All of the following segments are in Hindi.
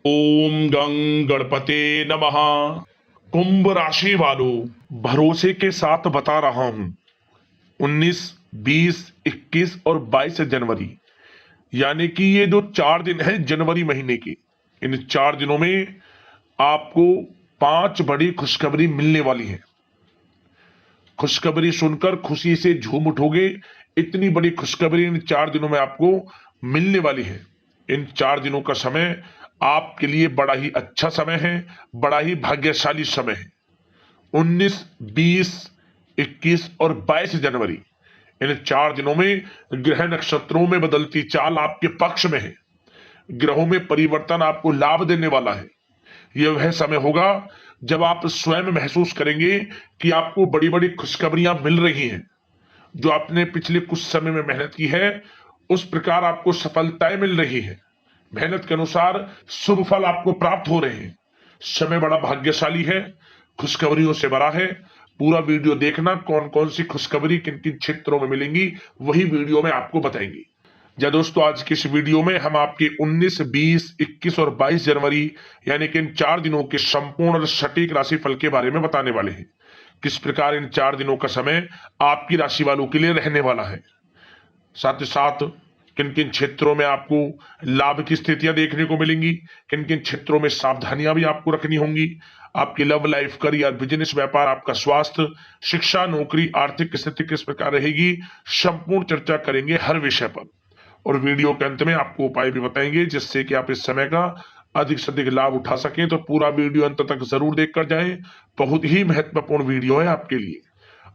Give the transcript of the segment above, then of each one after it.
ओम गंग गणपते नमः। कुंभ राशि वालों, भरोसे के साथ बता रहा हूं, 19, 20, 21 और 22 जनवरी, यानी कि ये जो 4 दिन है जनवरी महीने के, इन 4 दिनों में आपको 5 बड़ी खुशखबरी मिलने वाली है। खुशखबरी सुनकर खुशी से झूम उठोगे। इतनी बड़ी खुशखबरी इन 4 दिनों में आपको मिलने वाली है। इन 4 दिनों का समय आपके लिए बड़ा ही अच्छा समय है, बड़ा ही भाग्यशाली समय है। 19, 20, 21 और 22 जनवरी, इन 4 दिनों में ग्रह नक्षत्रों में बदलती चाल आपके पक्ष में है। ग्रहों में परिवर्तन आपको लाभ देने वाला है। यह वह समय होगा जब आप स्वयं महसूस करेंगे कि आपको बड़ी बड़ी खुशखबरियां मिल रही हैं। जो आपने पिछले कुछ समय में मेहनत की है, उस प्रकार आपको सफलताएं मिल रही है। मेहनत के अनुसार शुभ फल आपको प्राप्त हो रहे हैं। समय बड़ा भाग्यशाली है, खुशखबरियों से भरा है। पूरा वीडियो देखना, कौन कौन सी खुशखबरी किन किन क्षेत्रों में मिलेंगी वही वीडियो में आपको बताएंगे। जी दोस्तों, आज की इस वीडियो में हम आपके 19, 20, 21 और 22 जनवरी यानी कि इन 4 दिनों के संपूर्ण और सटीक राशिफल के बारे में बताने वाले हैं। किस प्रकार इन 4 दिनों का समय आपकी राशि वालों के लिए रहने वाला है, साथ ही साथ किन किन क्षेत्रों में आपको लाभ की स्थितियां देखने को मिलेंगी, किन किन क्षेत्रों में सावधानियां भी आपको रखनी होंगी। आपकी लव लाइफ, करियर, बिजनेस, व्यापार, आपका स्वास्थ्य, शिक्षा, नौकरी, आर्थिक स्थिति किस प्रकार रहेगी, संपूर्ण चर्चा करेंगे हर विषय पर। और वीडियो के अंत में आपको उपाय भी बताएंगे जिससे कि आप इस समय का अधिक से अधिक लाभ उठा सकें। तो पूरा वीडियो अंत तक जरूर देखकर जाएं, बहुत ही महत्वपूर्ण वीडियो है आपके लिए।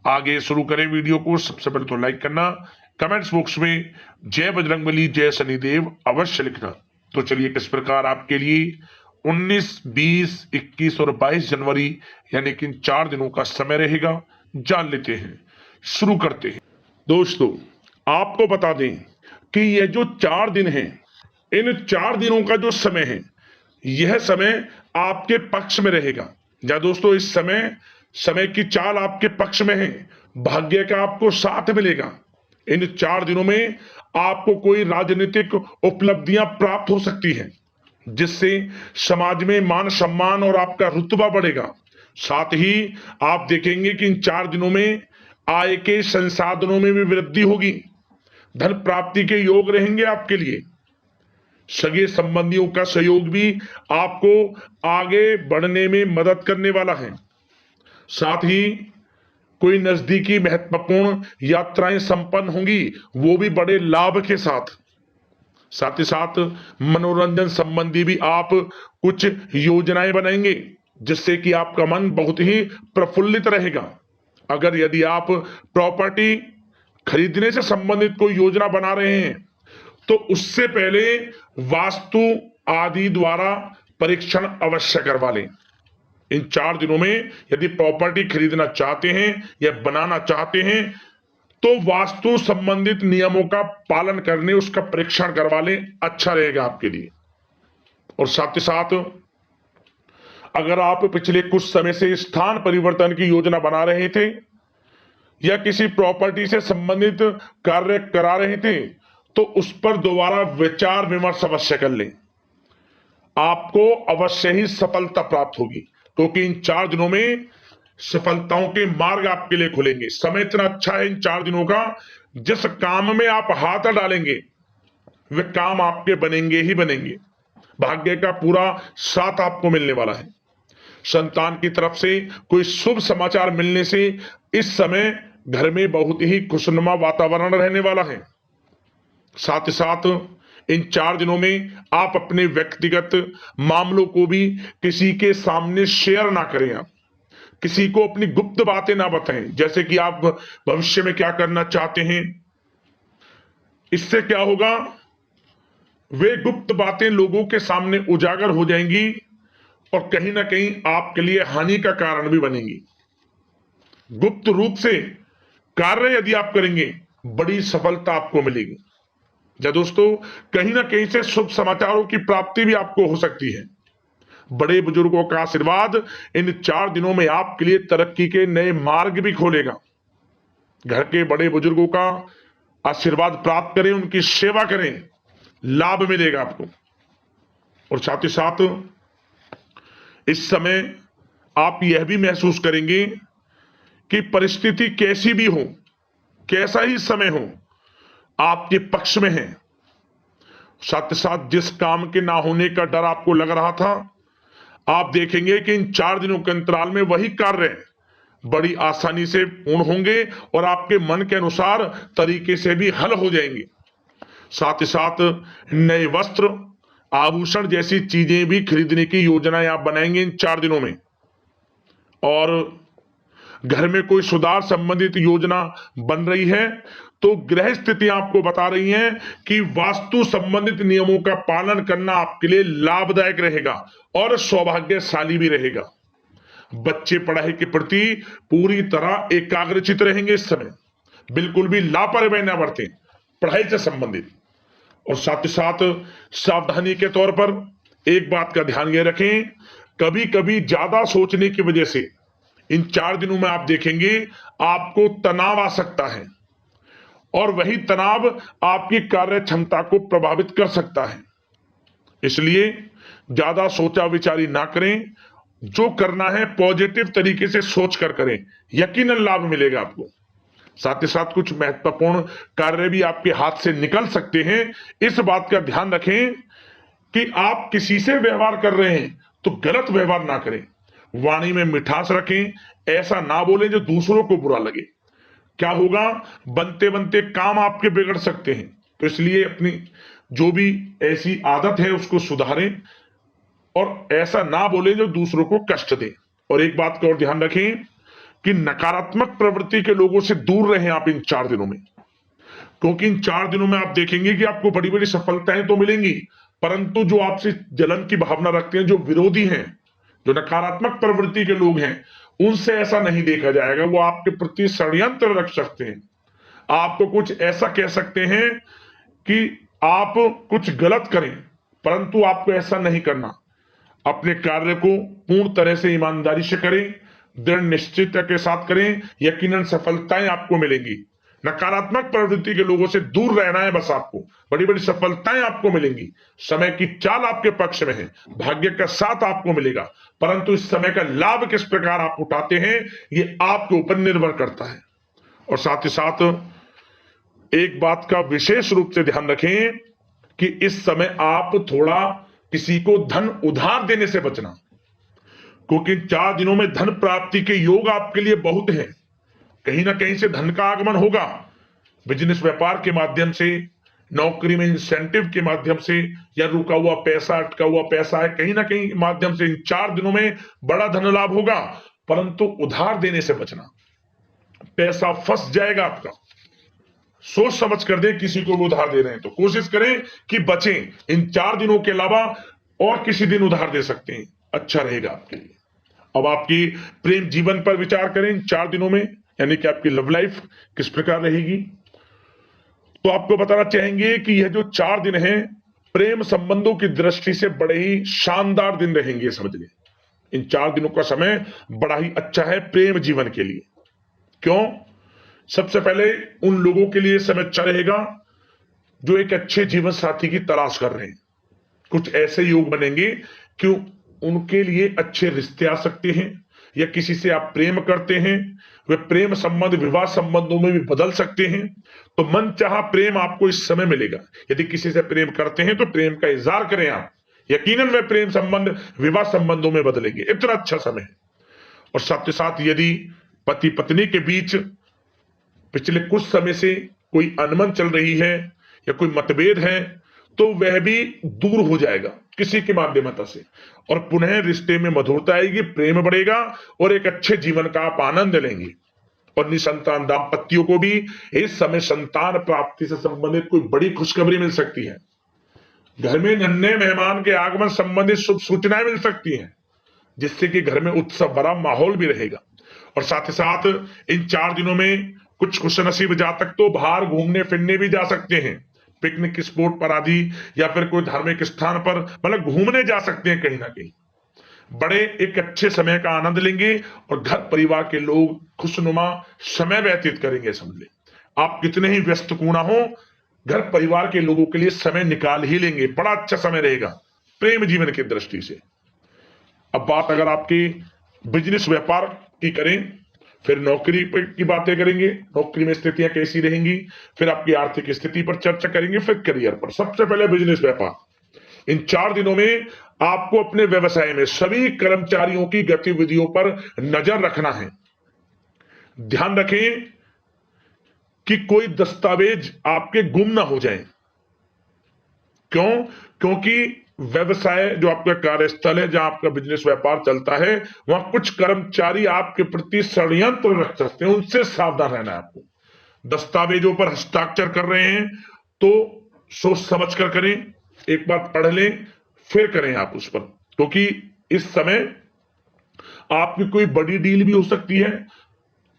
आगे शुरू करें वीडियो को। सबसे पहले तो लाइक करना, कमेंट्स बॉक्स में जय बजरंगबली, जय शनिदेव अवश्य लिखना। तो चलिए, किस प्रकार आपके लिए 19, 20, 21 और 22 जनवरी यानी कि इन 4 दिनों का समय रहेगा, जान लेते हैं। शुरू करते हैं। दोस्तों, आपको बता दें कि यह जो 4 दिन हैं, इन 4 दिनों का जो समय है, यह समय आपके पक्ष में रहेगा। या दोस्तों, इस समय समय की चाल आपके पक्ष में है। भाग्य का आपको साथ मिलेगा। इन 4 दिनों में आपको कोई राजनीतिक उपलब्धियां प्राप्त हो सकती हैं, जिससे समाज में मान सम्मान और आपका रुतबा बढ़ेगा। साथ ही आप देखेंगे कि इन 4 दिनों में आय के संसाधनों में भी वृद्धि होगी। धन प्राप्ति के योग रहेंगे आपके लिए। सगे संबंधियों का सहयोग भी आपको आगे बढ़ने में मदद करने वाला है। साथ ही कोई नजदीकी महत्वपूर्ण यात्राएं संपन्न होंगी, वो भी बड़े लाभ के साथ। साथ ही साथ मनोरंजन संबंधी भी आप कुछ योजनाएं बनाएंगे, जिससे कि आपका मन बहुत ही प्रफुल्लित रहेगा। अगर यदि आप प्रॉपर्टी खरीदने से संबंधित कोई योजना बना रहे हैं, तो उससे पहले वास्तु आदि द्वारा परीक्षण अवश्य करवा लें। इन 4 दिनों में यदि प्रॉपर्टी खरीदना चाहते हैं या बनाना चाहते हैं, तो वास्तु संबंधित नियमों का पालन करने उसका परीक्षण करवा लें, अच्छा रहेगा आपके लिए। और साथ ही साथ अगर आप पिछले कुछ समय से स्थान परिवर्तन की योजना बना रहे थे या किसी प्रॉपर्टी से संबंधित कार्य करा रहे थे, तो उस पर दोबारा विचार विमर्श अवश्य कर लें। आपको अवश्य ही सफलता प्राप्त होगी, क्योंकि इन 4 दिनों में सफलताओं के मार्ग आपके लिए खुलेंगे। समय इतना अच्छा है इन 4 दिनों का, जिस काम में आप हाथ डालेंगे वे काम आपके बनेंगे ही बनेंगे। भाग्य का पूरा साथ आपको मिलने वाला है। संतान की तरफ से कोई शुभ समाचार मिलने से इस समय घर में बहुत ही खुशनुमा वातावरण रहने वाला है। साथ ही साथ इन 4 दिनों में आप अपने व्यक्तिगत मामलों को भी किसी के सामने शेयर ना करें। आप किसी को अपनी गुप्त बातें ना बताएं, जैसे कि आप भविष्य में क्या करना चाहते हैं। इससे क्या होगा, वे गुप्त बातें लोगों के सामने उजागर हो जाएंगी और कहीं ना कहीं आपके लिए हानि का कारण भी बनेंगी। गुप्त रूप से कार्य यदि आप करेंगे, बड़ी सफलता आपको मिलेगी। या दोस्तों, कहीं ना कहीं से शुभ समाचारों की प्राप्ति भी आपको हो सकती है। बड़े बुजुर्गों का आशीर्वाद इन 4 दिनों में आपके लिए तरक्की के नए मार्ग भी खोलेगा। घर के बड़े बुजुर्गों का आशीर्वाद प्राप्त करें, उनकी सेवा करें, लाभ मिलेगा आपको। और साथ ही साथ इस समय आप यह भी महसूस करेंगे कि परिस्थिति कैसी भी हो, कैसा ही समय हो, आपके पक्ष में है। साथ ही साथ जिस काम के ना होने का डर आपको लग रहा था, आप देखेंगे कि इन 4 दिनों के अंतराल में वही कार्य बड़ी आसानी से पूर्ण होंगे और आपके मन के अनुसार तरीके से भी हल हो जाएंगे। साथ ही साथ नए वस्त्र, आभूषण जैसी चीजें भी खरीदने की योजनाएं आप बनाएंगे इन 4 दिनों में। और घर में कोई सुधार संबंधित योजना बन रही है तो ग्रह स्थिति आपको बता रही है कि वास्तु संबंधित नियमों का पालन करना आपके लिए लाभदायक रहेगा और सौभाग्यशाली भी रहेगा। बच्चे पढ़ाई के प्रति पूरी तरह एकाग्रचित रहेंगे इस समय, बिल्कुल भी लापरवाही न बरतें पढ़ाई से संबंधित। और साथ ही साथ सावधानी के तौर पर एक बात का ध्यान ये रखें, कभी कभी ज्यादा सोचने की वजह से इन 4 दिनों में आप देखेंगे आपको तनाव आ सकता है और वही तनाव आपकी कार्य क्षमता को प्रभावित कर सकता है। इसलिए ज्यादा सोचा विचारी ना करें, जो करना है पॉजिटिव तरीके से सोच कर करें, यकीनन लाभ मिलेगा आपको। साथ ही साथ कुछ महत्वपूर्ण कार्य भी आपके हाथ से निकल सकते हैं। इस बात का ध्यान रखें कि आप किसी से व्यवहार कर रहे हैं तो गलत व्यवहार ना करें, वाणी में मिठास रखें, ऐसा ना बोलें जो दूसरों को बुरा लगे। क्या होगा, बनते बनते काम आपके बिगड़ सकते हैं। तो इसलिए अपनी जो भी ऐसी आदत है उसको सुधारें और ऐसा ना बोलें जो दूसरों को कष्ट दे। और एक बात का और ध्यान रखें कि नकारात्मक प्रवृत्ति के लोगों से दूर रहें आप इन 4 दिनों में, क्योंकि इन 4 दिनों में आप देखेंगे कि आपको बड़ी बड़ी सफलताएं तो मिलेंगी, परंतु जो आपसे जलन की भावना रखते हैं, जो विरोधी हैं, जो नकारात्मक प्रवृत्ति के लोग हैं, उनसे ऐसा नहीं देखा जाएगा। वो आपके प्रति षड्यंत्र रख सकते हैं, आपको कुछ ऐसा कह सकते हैं कि आप कुछ गलत करें, परंतु आपको ऐसा नहीं करना। अपने कार्य को पूर्ण तरह से ईमानदारी से करें, दृढ़ निश्चितता के साथ करें, यकीनन सफलताएं आपको मिलेंगी। नकारात्मक प्रवृत्ति के लोगों से दूर रहना है बस, आपको बड़ी बड़ी सफलताएं आपको मिलेंगी। समय की चाल आपके पक्ष में है, भाग्य का साथ आपको मिलेगा, परंतु इस समय का लाभ किस प्रकार आप उठाते हैं ये आपके ऊपर निर्भर करता है। और साथ ही साथ एक बात का विशेष रूप से ध्यान रखें कि इस समय आप थोड़ा किसी को धन उधार देने से बचना, क्योंकि 4 दिनों में धन प्राप्ति के योग आपके लिए बहुत हैं। कहीं ना कहीं से धन का आगमन होगा, बिजनेस व्यापार के माध्यम से, नौकरी में इंसेंटिव के माध्यम से, या रुका हुआ पैसा, अटका हुआ पैसा है, कहीं ना कहीं माध्यम से इन 4 दिनों में बड़ा धन लाभ होगा। परंतु उधार देने से बचना, पैसा फंस जाएगा आपका। सोच समझ कर दें, किसी को भी उधार दे रहे हैं तो कोशिश करें कि बचें। इन 4 दिनों के अलावा और किसी दिन उधार दे सकते हैं, अच्छा रहेगा आपके लिए। अब आपकी प्रेम जीवन पर विचार करें इन 4 दिनों में, यानी कि आपकी लव लाइफ किस प्रकार रहेगी। तो आपको बताना चाहेंगे कि यह जो 4 दिन हैं प्रेम संबंधों की दृष्टि से बड़े ही शानदार दिन रहेंगे, समझ लें। इन 4 दिनों का समय बड़ा ही अच्छा है प्रेम जीवन के लिए। क्यों? सबसे पहले उन लोगों के लिए समय अच्छा रहेगा जो एक अच्छे जीवन साथी की तलाश कर रहे हैं। कुछ ऐसे योग बनेंगे कि उनके लिए अच्छे रिश्ते आ सकते हैं, या किसी से आप प्रेम करते हैं, वे प्रेम संबंध विवाह संबंधों में भी बदल सकते हैं। तो मन चाहा प्रेम आपको इस समय मिलेगा। यदि किसी से प्रेम करते हैं तो प्रेम का इजहार करें आप, यकीनन वे प्रेम संबंध विवाह संबंधों में बदलेंगे। इतना अच्छा समय है। और साथ ही साथ यदि पति पत्नी के बीच पिछले कुछ समय से कोई अनबन चल रही है या कोई मतभेद है तो वह भी दूर हो जाएगा किसी के माध्यमता से, और पुनः रिश्ते में मधुरता आएगी, प्रेम बढ़ेगा और एक अच्छे जीवन का आप आनंद लेंगे। और निसंतान दाम्पत्यों को भी इस समय संतान प्राप्ति से संबंधित कोई बड़ी खुशखबरी मिल सकती है। घर में नन्हे मेहमान के आगमन संबंधित शुभ सूचनाएं मिल सकती हैं, जिससे कि घर में उत्सव भरा माहौल भी रहेगा। और साथ ही साथ इन 4 दिनों में कुछ खुशनसीब जातक तो बाहर घूमने फिरने भी जा सकते हैं, पिकनिक स्पॉट पर आदि, या फिर कोई धार्मिक स्थान पर, मतलब घूमने जा सकते हैं कहीं ना कहीं। बड़े एक अच्छे समय का आनंद लेंगे और घर परिवार के लोग खुशनुमा समय व्यतीत करेंगे। समझ ले, आप कितने ही व्यस्त क्यों ना हो, घर परिवार के लोगों के लिए समय निकाल ही लेंगे। बड़ा अच्छा समय रहेगा। प्रेम जीवन की दृष्टि से। अब बात अगर आपकी बिजनेस व्यापार की करें, फिर नौकरी की बातें करेंगे, नौकरी में स्थितियां कैसी रहेंगी, फिर आपकी आर्थिक स्थिति पर चर्चा करेंगे, फिर करियर पर। सबसे पहले बिजनेस व्यापार। इन 4 दिनों में आपको अपने व्यवसाय में सभी कर्मचारियों की गतिविधियों पर नजर रखना है। ध्यान रखें कि कोई दस्तावेज आपके गुम ना हो जाएं। क्यों? क्योंकि व्यवसाय जो आपका कार्यस्थल है, जहां आपका बिजनेस व्यापार चलता है, वहां कुछ कर्मचारी आपके प्रति षड्यंत्र रख सकते हैं, उनसे सावधान रहना है आपको। दस्तावेजों पर हस्ताक्षर कर रहे हैं तो सोच समझ कर करें, एक बार पढ़ लें फिर करें आप उस पर, क्योंकि इस समय आपकी कोई बड़ी डील भी हो सकती है,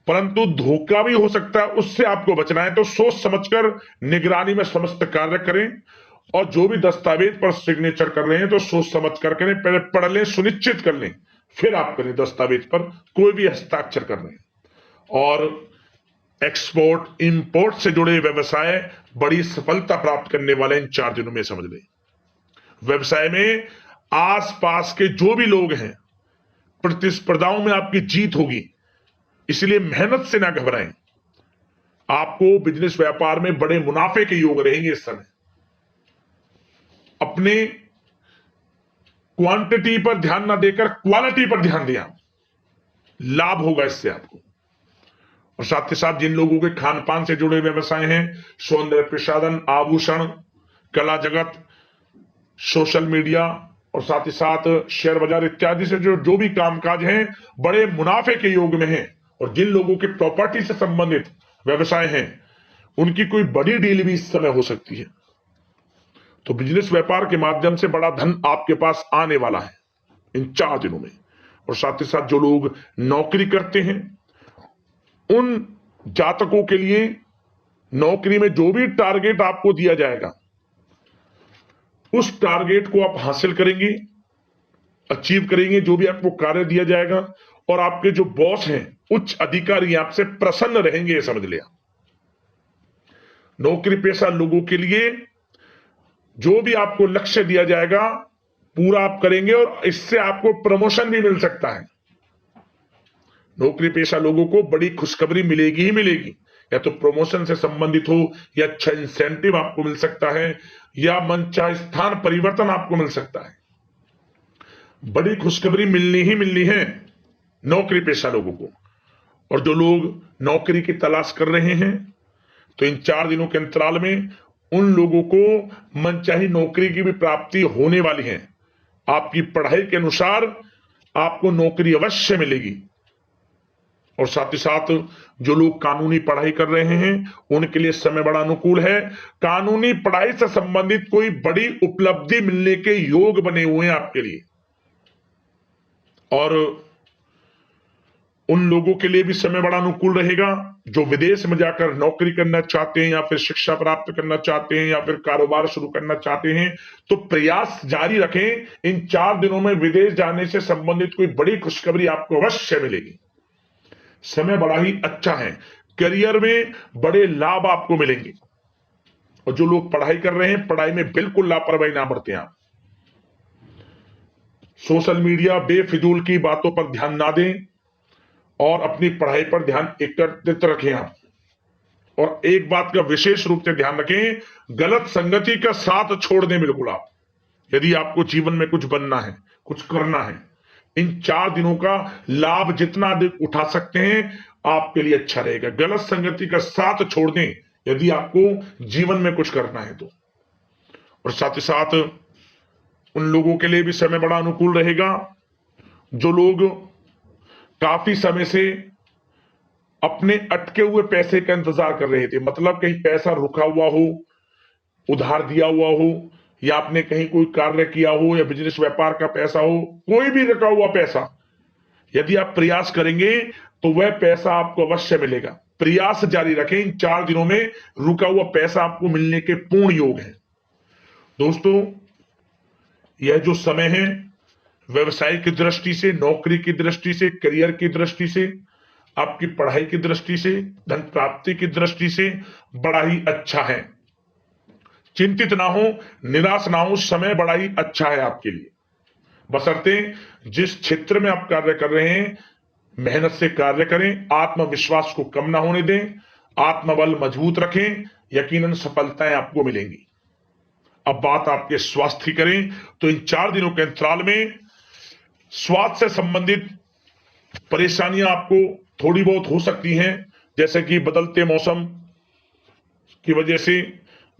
परंतु धोखा भी हो सकता है, उससे आपको बचना है। तो सोच समझकर निगरानी में समस्त कार्य करें, और जो भी दस्तावेज पर सिग्नेचर कर रहे हैं तो सोच समझ कर करें, पहले पढ़ लें, सुनिश्चित कर लें, फिर आप करें दस्तावेज पर कोई भी हस्ताक्षर कर रहे हैं। और एक्सपोर्ट इंपोर्ट से जुड़े व्यवसाय बड़ी सफलता प्राप्त करने वाले इन 4 दिनों में, समझ लें। व्यवसाय में आसपास के जो भी लोग हैं, प्रतिस्पर्धाओं में आपकी जीत होगी, इसलिए मेहनत से ना घबराएं। आपको बिजनेस व्यापार में बड़े मुनाफे के योग रहेंगे इस समय। अपने क्वांटिटी पर ध्यान ना देकर क्वालिटी पर ध्यान दिया, लाभ होगा इससे आपको। और साथ ही साथ जिन लोगों के खान पान से जुड़े व्यवसाय हैं, सौंदर्य प्रसाधन, आभूषण, कला जगत, सोशल मीडिया और साथ ही साथ शेयर बाजार इत्यादि से जो भी कामकाज हैं, बड़े मुनाफे के योग में हैं। और जिन लोगों के प्रॉपर्टी से संबंधित व्यवसाय हैं, उनकी कोई बड़ी डील भी इस समय हो सकती है। तो बिजनेस व्यापार के माध्यम से बड़ा धन आपके पास आने वाला है इन 4 दिनों में। और साथ ही साथ जो लोग नौकरी करते हैं, उन जातकों के लिए नौकरी में जो भी टारगेट आपको दिया जाएगा, उस टारगेट को आप हासिल करेंगे, अचीव करेंगे, जो भी आपको कार्य दिया जाएगा। और आपके जो बॉस हैं, उच्च अधिकारी, आपसे प्रसन्न रहेंगे, ये समझ लिया। नौकरी पेशा लोगों के लिए जो भी आपको लक्ष्य दिया जाएगा, पूरा आप करेंगे, और इससे आपको प्रमोशन भी मिल सकता है। नौकरी पेशा लोगों को बड़ी खुशखबरी मिलेगी ही मिलेगी, या तो प्रमोशन से संबंधित हो, या अच्छा इंसेंटिव आपको मिल सकता है, या मनचाहे स्थान परिवर्तन आपको मिल सकता है। बड़ी खुशखबरी मिलनी ही मिलनी है नौकरी पेशा लोगों को। और जो लोग नौकरी की तलाश कर रहे हैं, तो इन 4 दिनों के अंतराल में उन लोगों को मनचाही नौकरी की भी प्राप्ति होने वाली है। आपकी पढ़ाई के अनुसार आपको नौकरी अवश्य मिलेगी। और साथ ही साथ जो लोग कानूनी पढ़ाई कर रहे हैं, उनके लिए समय बड़ा अनुकूल है। कानूनी पढ़ाई से संबंधित कोई बड़ी उपलब्धि मिलने के योग बने हुए हैं आपके लिए। और उन लोगों के लिए भी समय बड़ा अनुकूल रहेगा जो विदेश में जाकर नौकरी करना चाहते हैं, या फिर शिक्षा प्राप्त करना चाहते हैं, या फिर कारोबार शुरू करना चाहते हैं। तो प्रयास जारी रखें। इन 4 दिनों में विदेश जाने से संबंधित कोई बड़ी खुशखबरी आपको अवश्य मिलेगी। समय बड़ा ही अच्छा है। करियर में बड़े लाभ आपको मिलेंगे। और जो लोग पढ़ाई कर रहे हैं, पढ़ाई में बिल्कुल लापरवाही ना बरतें आप। सोशल मीडिया बेफिजूल की बातों पर ध्यान ना दें, और अपनी पढ़ाई पर ध्यान एकत्रित रखें आप। और एक बात का विशेष रूप से ध्यान रखें, गलत संगति का साथ छोड़ दें बिल्कुल आप, यदि आपको जीवन में कुछ बनना है, कुछ करना है। इन 4 दिनों का लाभ जितना अधिक उठा सकते हैं, आपके लिए अच्छा रहेगा। गलत संगति का साथ छोड़ दें यदि आपको जीवन में कुछ करना है तो। और साथ ही साथ उन लोगों के लिए भी समय बड़ा अनुकूल रहेगा जो लोग काफी समय से अपने अटके हुए पैसे का इंतजार कर रहे थे। मतलब कहीं पैसा रुका हुआ हो, उधार दिया हुआ हो, या आपने कहीं कोई कार्य किया हो, या बिजनेस व्यापार का पैसा हो, कोई भी रुका हुआ पैसा, यदि आप प्रयास करेंगे तो वह पैसा आपको अवश्य मिलेगा। प्रयास जारी रखें। इन 4 दिनों में रुका हुआ पैसा आपको मिलने के पूर्ण योग है। दोस्तों, यह जो समय है, व्यवसाय की दृष्टि से, नौकरी की दृष्टि से, करियर की दृष्टि से, आपकी पढ़ाई की दृष्टि से, धन प्राप्ति की दृष्टि से बड़ा ही अच्छा है। चिंतित ना हो, निराश ना हो, समय बड़ा ही अच्छा है आपके लिए। बशर्ते जिस क्षेत्र में आप कार्य कर रहे हैं मेहनत से कार्य करें, आत्मविश्वास को कम ना होने दें, आत्मबल मजबूत रखें, यकीनन सफलताएं आपको मिलेंगी। अब बात आपके स्वास्थ्य की करें तो इन 4 दिनों के अंतराल में स्वास्थ्य से संबंधित परेशानियां आपको थोड़ी बहुत हो सकती हैं, जैसे कि बदलते मौसम की वजह से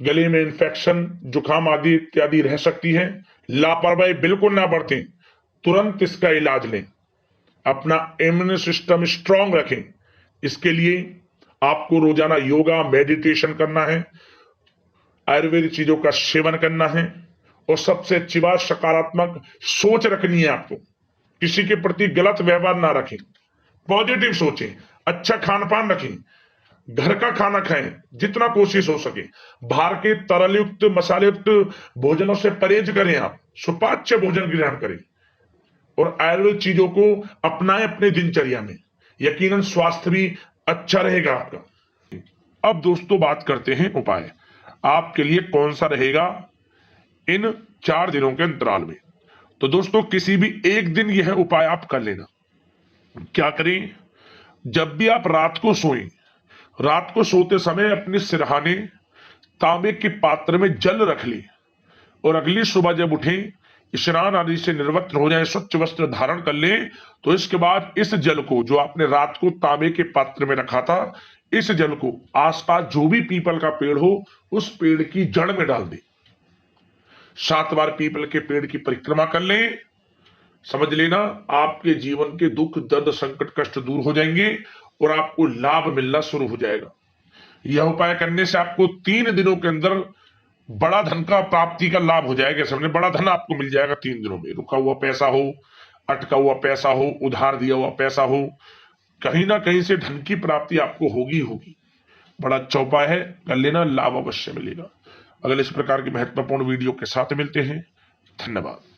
गले में इंफेक्शन, जुकाम आदि इत्यादि रह सकती है। लापरवाही बिल्कुल ना बरतें, तुरंत इसका इलाज लें, अपना इम्यून सिस्टम स्ट्रांग रखें। इसके लिए आपको रोजाना योगा, मेडिटेशन करना है, आयुर्वेदिक चीजों का सेवन करना है, और सबसे अच्छी बात सकारात्मक सोच रखनी है आपको। किसी के प्रति गलत व्यवहार ना रखें, पॉजिटिव सोचें, अच्छा खान पान रखें, घर का खाना खाएं जितना कोशिश हो सके, बाहर के तरल युक्त मसाले युक्त भोजनों से परहेज करें, आप सुपाच्य भोजन ग्रहण करें और आयुर्वेद चीजों को अपनाएं अपने दिनचर्या में, यकीनन स्वास्थ्य भी अच्छा रहेगा आपका। अब दोस्तों बात करते हैं उपाय आपके लिए कौन सा रहेगा इन 4 दिनों के अंतराल में। तो दोस्तों किसी भी एक दिन यह उपाय आप कर लेना। क्या करें, जब भी आप रात को सोएं, रात को सोते समय अपने सिरहाने तांबे के पात्र में जल रख लें और अगली सुबह जब उठें, स्नान आदि से निर्वस्त्र हो जाए, स्वच्छ वस्त्र धारण कर लें, तो इसके बाद इस जल को जो आपने रात को तांबे के पात्र में रखा था, इस जल को आसपास जो भी पीपल का पेड़ हो उस पेड़ की जड़ में डाल दें। 7 बार पीपल के पेड़ की परिक्रमा कर लें। समझ लेना आपके जीवन के दुख, दर्द, संकट, कष्ट दूर हो जाएंगे और आपको लाभ मिलना शुरू हो जाएगा। यह उपाय करने से आपको 3 दिनों के अंदर बड़ा धन का प्राप्ति का लाभ हो जाएगा। समझे, बड़ा धन आपको मिल जाएगा 3 दिनों में। रुका हुआ पैसा हो, अटका हुआ पैसा हो, उधार दिया हुआ पैसा हो, कहीं ना कहीं से धन की प्राप्ति आपको होगी होगी। बड़ा अच्छा उपाय है, कर लेना, लाभ अवश्य मिलेगा। अगले इस प्रकार की महत्वपूर्ण वीडियो के साथ मिलते हैं। धन्यवाद।